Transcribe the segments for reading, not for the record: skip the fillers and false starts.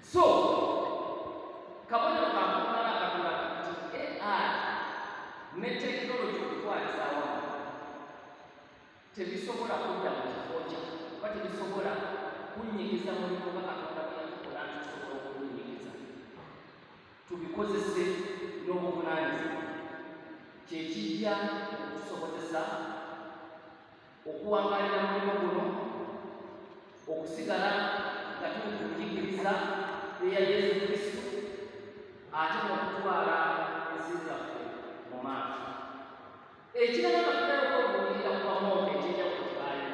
So kabonero kakumala akatula nti AI ne tekinologi okutwaliza awamu tebisobola kudda mu kifo kyaffe oba tebisobola kunnyigiza mulimu nga Katonda bwe yatukola nti tusobola okunnyigiza. Tubikozese n'obuvunaanyizibwa kyekijja okutusobozesa okuwangalira mulimu guno, okusigala nga tuli ku njigiriza eya Yesu Kristo, ate n'okutwala ensi zaffe mu maaso. Ekirala nga tutera okubuulirira ku bamooka ekyenjawulo kibaayo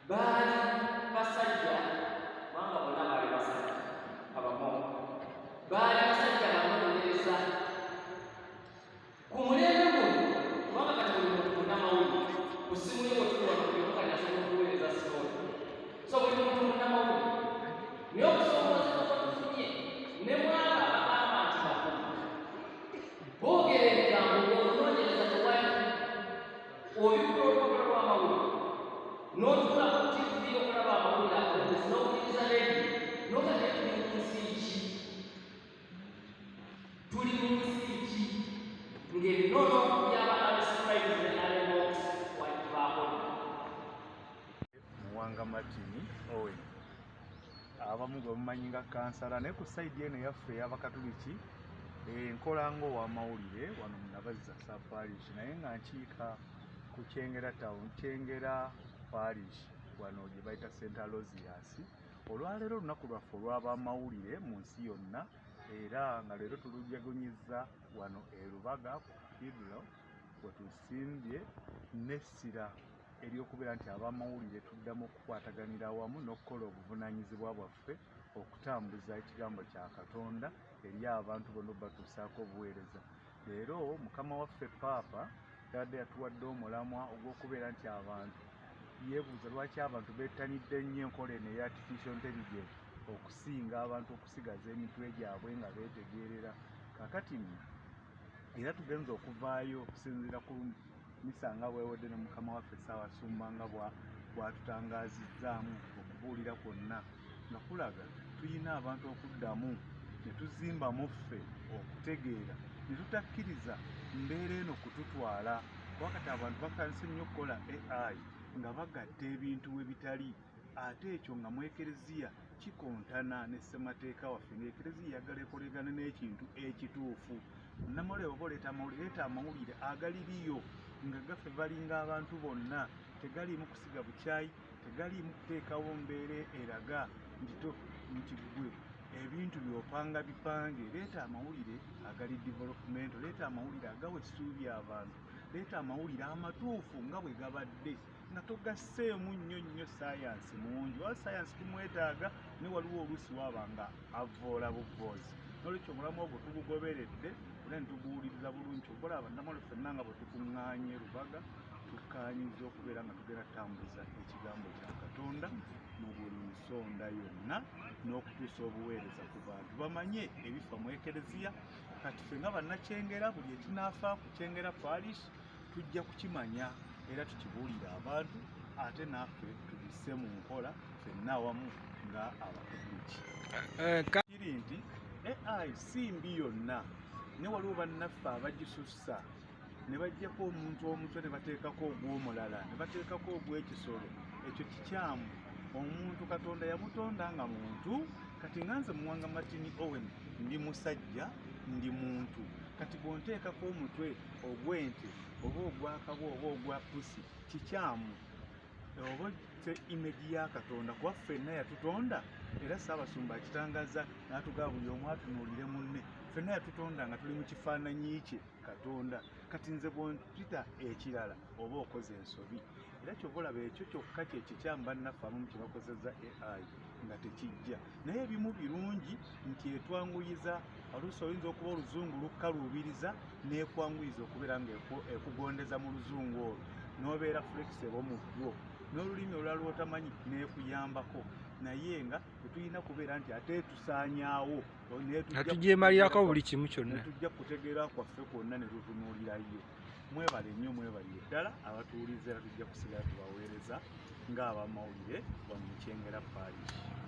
baali basajja, kubanga bonna baali basajja abamooka, baali basajja banoonyereza ku mulembe guno, kubanga kati buli muntu munnamawulire ku ssimu ye bwe wano buli omu kati asobola okuweereza sitooli. So buli muntu munnamawulire, naye okusoomozebwa kwe tufunye ne mwaba abagamba nti bakulu boogera ebigambo okunoonyereza tewali, obikula olupapula lw'amawulire n'otula ku TV okulaba amawulire akolezi n'owuliriza leediyo n'okate tuli mu nsi ki? Tuli mu nsi ki? Ng'ebinono byaba Aliscribe ne Alemox baakona. Muwanga Martin Owen abamu gwe mumanyi nga kansala, naye ku sayidi eno yaffe ey'Abakatuliki nkola ng'owamawulire wano mu Nabazza Parish, naye nga nkiika ku Kyengera Town, Kyengera Parish wano gye bayita St. Aloysius. Olwaleero olunaku lwaffe olw'abamawulire mu nsi yonna, era nga leero tulujagunyizza wano e Lubaga ku Cathedral we tusimbye n'essira ery'okubeera nti abamawulire tuddamu okukwataganira awamu n'okukola obuvunaanyizibwa bwaffe okutambuza ekigambo kya Katonda eri abantu bonna batuusaako obuweereza. Leero Mukama waffe Paapa yadde yatuwadde omulamwa ogw'okubeera nti abantu yeebuuza lwaki abantu bettanidde nnyo enkola eno eya artificial intelligence okusinga abantu okusigaza emitwe gyabwe nga beetegeerera. Kaakati era tugenze okuvaayo okusinziira ku misa nga bwewedde ne Mukama waffe Ssaabasumba nga bw'atutangazizzaamu okubuulira kwonna nga kulaga tulina abantu okuddamu ne tuzimbamu ffe okutegeera ne tutakkiriza mbeera eno kututwala. Wakati abantu bakanise nnyo okukola AI nga bagatta ebintu we bitali, ate ekyo nga mu Ekereziya kikontana ne ssemateeka waffe, ng'Ekereziya eyagala ekolegana n'ekintu ekituufu. Munnamawulire oba oleeta amawulire agaliriyo nga gaffe balinga abantu bonna, tegaliimu kusiga bukyayi, tegaliimu kuteekawo mbeera eraga nti ggwe ebintu by'opanga bipange. Leeta amawulire agali development, leeta amawulire agawa essuubi abantu, leeta amawulire amatuufu nga bwe gabadde, nga togasseemu nnyo saayansi mungi. Oba saayansi tumwetaaga, ne waliwo oluusi waaba nga avvoola buvvoozi. N'olwekyo omulamu ogwo tugugoberedde era ne tuguwuliriza bulungi. Okulaba bannamawulire ffenna nga bwe tukuŋŋaanye Lubaga, tukkaanyiza okubeera nga tugenda tutambuza ekigambo kya Katonda mu buli nsonda yonna, n'okutuusa obuweereza ku bantu bamanye ebifa mu Ekereziya. Kati ffe nga bannakyengera, buli ekinaafa ku Kyengera Parish tujja kukimanya era tukibuulire abantu, ate naffe tubisse mu nkola ffenna awamu nga Abakatuliki. Kiri nti AI si mbi yonna, ne waliwo bannaffe abagisussa ne bajjako omuntu omutwe ne bateekako ogw'omulala, ne bateekako ogw'ekisolo. Ekyo kikyamu. Omuntu Katonda yamutonda nga muntu. Kati nga nze Muwanga Martin Owen ndi musajja, ndi muntu. Kati bw'onteekako omutwe ogw'ente oba ogw'akabo oba ogwa pusi, kikyamu. Oba ffe image ya Katonda, kuba ffenna yatutonda, era Ssaabasumba akitangaza n'atugamba buli omu atunuulire munne. Ffenna yatutonda nga tuli mu kifaananyi kye Katonda. Kati nze bw'ompita ekirala oba okoze ensobi. Era kyova olaba ekyo kyokka kye kikyamu bannaffe abamu kye bakozeza AI nga tekijja. Naye ebimu birungi nti etwanguyiza. Oluusi oyinza okuba oluzungu lukkaluubiriza n'ekwanguyiza okubeera ng'ekugondeza mu luzungu olwo, n'obeera flexible mu ggwo, n'olulimi olulala lw'otamanyi n'ekuyambako. Naye nga tetulina kubeera nti ate tusaanyaawo natujemalirako buli kimu kyonna, netujja kutegeera kwaffe kwonna ne tutunuulirayo. Mwebale nnyo, mwebalire ddala abatuwuliza, era tujja kusigala tubaweereza ng'abamawulire wano mu Kyengera Parish.